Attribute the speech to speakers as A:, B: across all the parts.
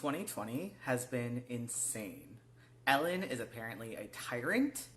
A: 2020 has been insane. Ellen is apparently a tyrant.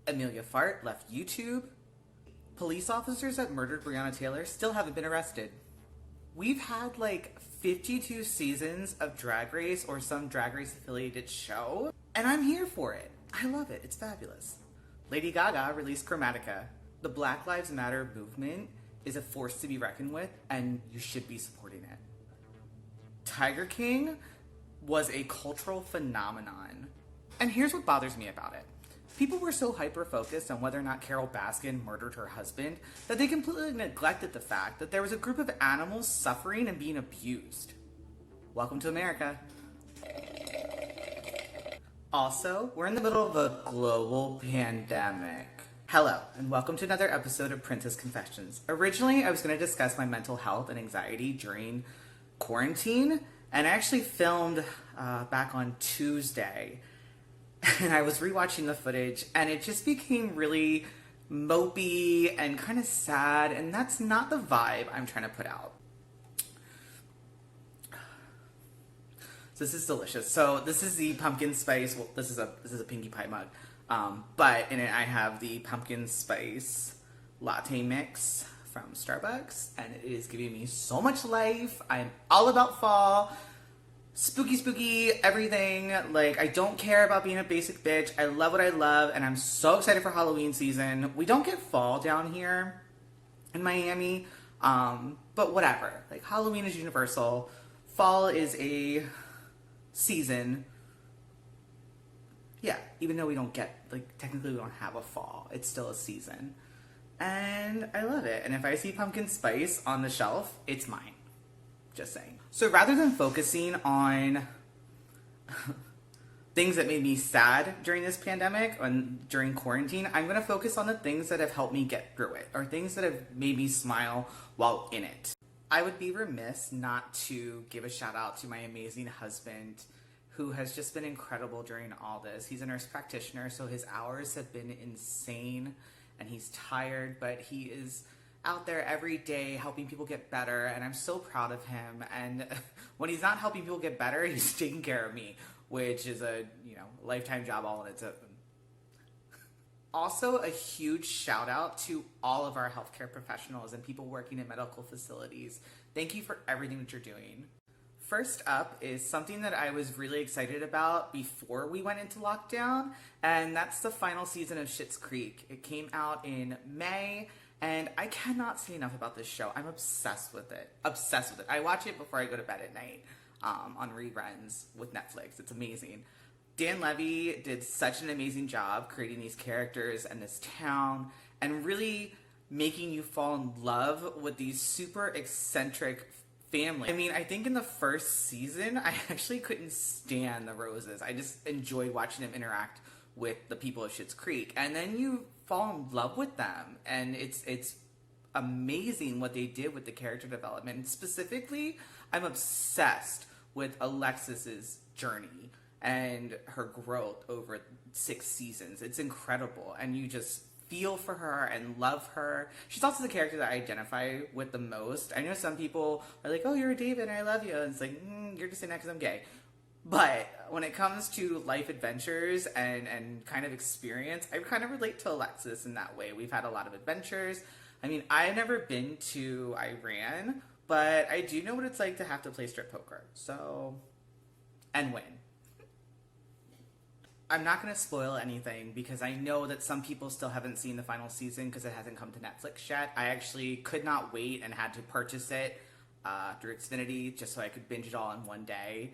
A: Amelia Fart left YouTube. Police officers that murdered Breonna Taylor still haven't been arrested. We've had like 52 seasons of Drag Race or some Drag Race affiliated show, and I'm here for it. I love it. It's fabulous. Lady Gaga released Chromatica. The Black Lives Matter movement is a force to be reckoned with, and you should be supporting it. Tiger King was a cultural phenomenon. And here's what bothers me about it. People were so hyper-focused on whether or not Carol Baskin murdered her husband that they completely neglected the fact that there was a group of animals suffering and being abused. Welcome to America. Also, we're in the middle of a global pandemic. Hello, and welcome to another episode of Princess Confessions. Originally, I was going to discuss my mental health and anxiety during quarantine, and I actually filmed back on Tuesday. And I was rewatching the footage, and it just became really mopey and kind of sad, and that's not the vibe I'm trying to put out. So this is delicious. So this is the pumpkin spice. Well, this is a Pinkie Pie mug, but in it I have the pumpkin spice latte mix from Starbucks, and it is giving me so much life. I'm all about fall. Spooky, everything. Like, I don't care about being a basic bitch. I love what I love, and I'm so excited for Halloween season. We don't get fall down here in Miami, but whatever. Like, Halloween is universal. Fall is a season. Yeah, even though we don't get, like, technically we don't have a fall. It's still a season. And I love it. And if I see pumpkin spice on the shelf, it's mine. Just saying. So rather than focusing on things that made me sad during this pandemic and during quarantine, I'm going to focus on the things that have helped me get through it, or things that have made me smile while in it. I would be remiss not to give a shout out to my amazing husband, who has just been incredible during all this. He's a nurse practitioner, so his hours have been insane, and he's tired, but he is out there every day helping people get better, and I'm so proud of him. And when he's not helping people get better, he's taking care of me, which is a lifetime job all on its own. Also, a huge shout out to all of our healthcare professionals and people working in medical facilities. Thank you for everything that you're doing. First up is something that I was really excited about before we went into lockdown, and that's the final season of Schitt's Creek. It came out in May, and I cannot say enough about this show. I'm obsessed with it. Obsessed with it. I watch it before I go to bed at night on reruns with Netflix. It's amazing. Dan Levy did such an amazing job creating these characters and this town and really making you fall in love with these super eccentric family. I mean, I think in the first season, I actually couldn't stand the Roses. I just enjoyed watching them interact with the people of Schitt's Creek. And then you fall in love with them, and it's amazing what they did with the character development. And specifically, I'm obsessed with Alexis's journey and her growth over 6 seasons. It's incredible, and you just feel for her and love her. She's also the character that I identify with the most. I know some people are like, oh, you're a David and I love you, and it's like, you're just saying that because I'm gay. But when it comes to life adventures and kind of experience, I kind of relate to Alexis in that way. We've had a lot of adventures. I mean, I've never been to Iran, but I do know what it's like to have to play strip poker. So, and win. I'm not going to spoil anything because I know that some people still haven't seen the final season because it hasn't come to Netflix yet. I actually could not wait and had to purchase it through Xfinity just so I could binge it all in one day.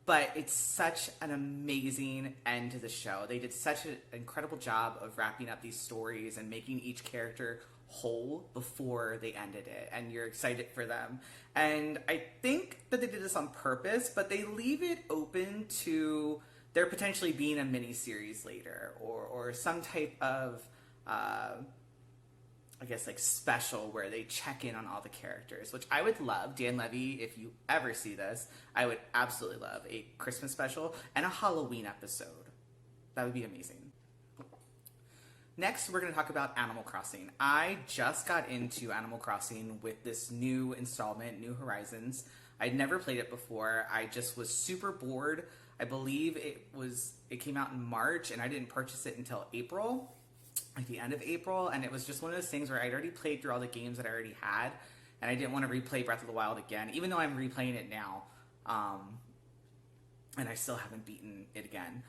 A: But it's such an amazing end to the show. They did such an incredible job of wrapping up these stories and making each character whole before they ended it. And you're excited for them. And I think that they did this on purpose, but they leave it open to there potentially being a mini-series later or some type of I guess like special where they check in on all the characters, which I would love. Dan Levy, if you ever see this, I would absolutely love a Christmas special and a Halloween episode. That would be amazing. Next, we're going to talk about Animal Crossing. I just got into Animal Crossing with this new installment, New Horizons. I'd never played it before. I just was super bored. I believe it came out in March, and I didn't purchase it until April, like the end of April, and it was just one of those things where I'd already played through all the games that I already had, and I didn't want to replay Breath of the Wild again, even though I'm replaying it now, and I still haven't beaten it again.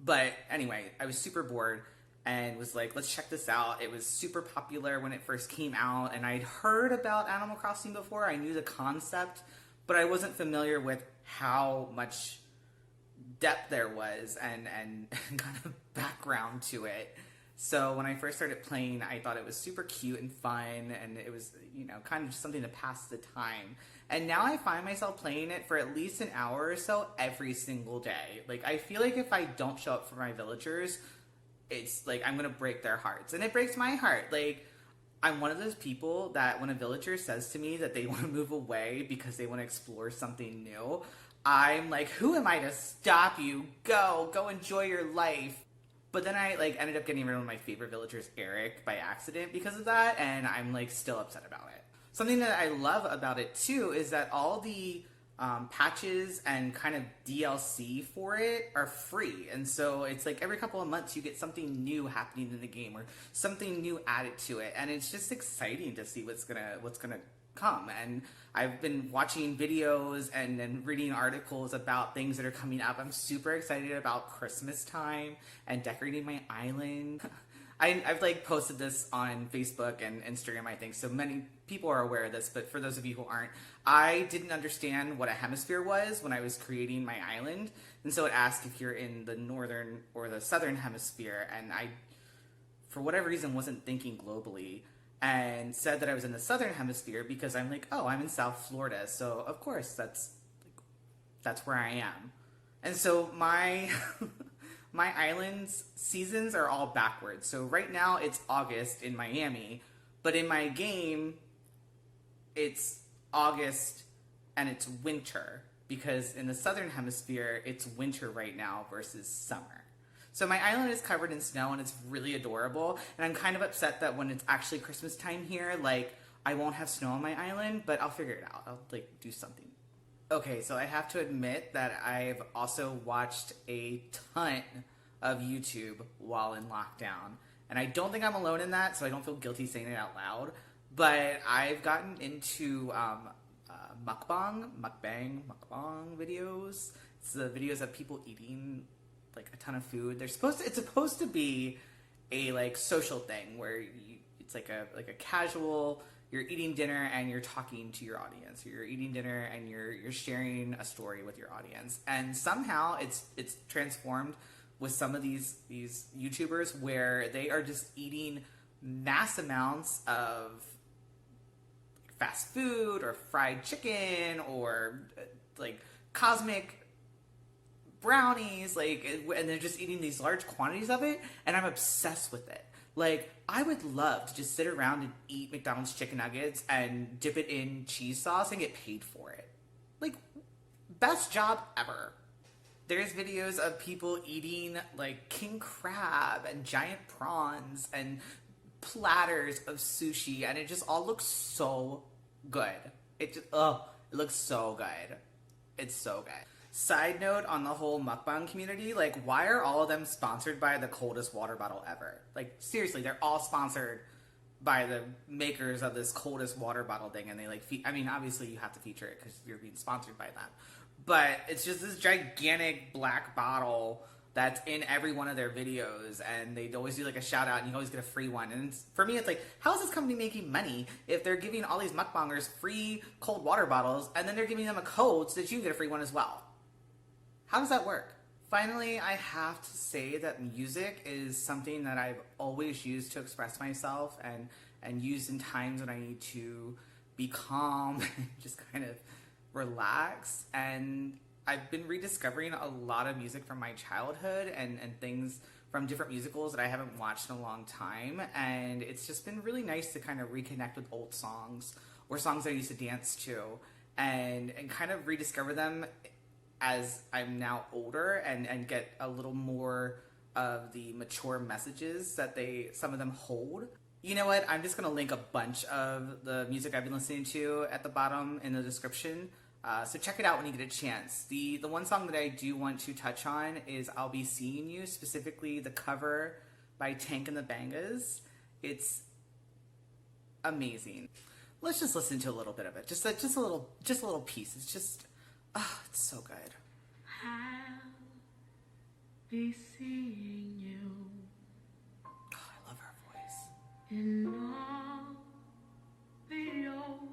A: But anyway, I was super bored and was like, let's check this out. It was super popular when it first came out, and I'd heard about Animal Crossing before. I knew the concept, but I wasn't familiar with how much depth there was and kind of background to it. So when I first started playing, I thought it was super cute and fun, and it was, you know, kind of just something to pass the time. And now I find myself playing it for at least an hour or so every single day. Like, I feel like if I don't show up for my villagers, it's like I'm gonna break their hearts. And it breaks my heart. Like, I'm one of those people that when a villager says to me that they want to move away because they want to explore something new, I'm like, who am I to stop you? Go enjoy your life. But then I like ended up getting rid of one of my favorite villagers, Eric, by accident because of that, and I'm like still upset about it. Something that I love about it too is that all the patches and kind of DLC for it are free, and so it's like every couple of months you get something new happening in the game or something new added to it, and it's just exciting to see what's gonna come. And I've been watching videos and reading articles about things that are coming up. I'm super excited about Christmas time and decorating my island. I've like posted this on Facebook and Instagram, I think, so many people are aware of this, but for those of you who aren't, I didn't understand what a hemisphere was when I was creating my island, and so it asked if you're in the northern or the southern hemisphere, and I, for whatever reason, wasn't thinking globally, and said that I was in the southern hemisphere because I'm like, oh, I'm in South Florida, so of course that's where I am. And so my my island's seasons are all backwards. So right now it's August in Miami, but in my game it's August and it's winter, because in the southern hemisphere it's winter right now versus summer. So my island is covered in snow and it's really adorable, and I'm kind of upset that when it's actually Christmas time here, like, I won't have snow on my island, but I'll figure it out. I'll like do something. Okay, so I have to admit that I've also watched a ton of YouTube while in lockdown, and I don't think I'm alone in that, so I don't feel guilty saying it out loud, but I've gotten into mukbang videos. It's the videos of people eating like a ton of food. It's supposed to be a like social thing where it's like a casual, you're eating dinner and you're talking to your audience. You're eating dinner and you're sharing a story with your audience. And somehow it's transformed with some of these YouTubers where they are just eating mass amounts of fast food or fried chicken or like cosmic brownies, like, and they're just eating these large quantities of it, and I'm obsessed with it. Like, I would love to just sit around and eat McDonald's chicken nuggets and dip it in cheese sauce and get paid for it. Like, best job ever. There's videos of people eating like king crab and giant prawns and platters of sushi, and it just all looks so good. It looks so good. It's so good. Side note on the whole mukbang community, like, why are all of them sponsored by the coldest water bottle ever? Like, seriously, they're all sponsored by the makers of this coldest water bottle thing, and they like, I mean, obviously you have to feature it because you're being sponsored by them, but it's just this gigantic black bottle that's in every one of their videos, and they always do like a shout out and you always get a free one. And for me, it's like, how is this company making money if they're giving all these mukbangers free cold water bottles and then they're giving them a code so that you get a free one as well? How does that work? Finally, I have to say that music is something that I've always used to express myself and used in times when I need to be calm and just kind of relax. And I've been rediscovering a lot of music from my childhood and things from different musicals that I haven't watched in a long time. And it's just been really nice to kind of reconnect with old songs or songs I used to dance to and kind of rediscover them as I'm now older and get a little more of the mature messages that some of them hold. You know what? I'm just going to link a bunch of the music I've been listening to at the bottom in the description. So check it out when you get a chance. The one song that I do want to touch on is I'll Be Seeing You, specifically the cover by Tank and the Bangas. It's amazing. Let's just listen to a little bit of it. Just a little piece. It's just, it's so good.
B: I'll be seeing you.
A: Oh, I love her voice.
B: In all the old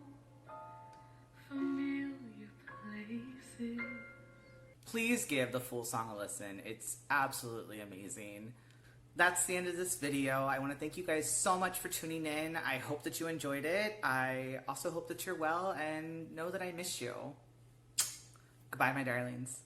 B: familiar places.
A: Please give the full song a listen. It's absolutely amazing. That's the end of this video. I want to thank you guys so much for tuning in. I hope that you enjoyed it. I also hope that you're well and know that I miss you. Goodbye, my darlings.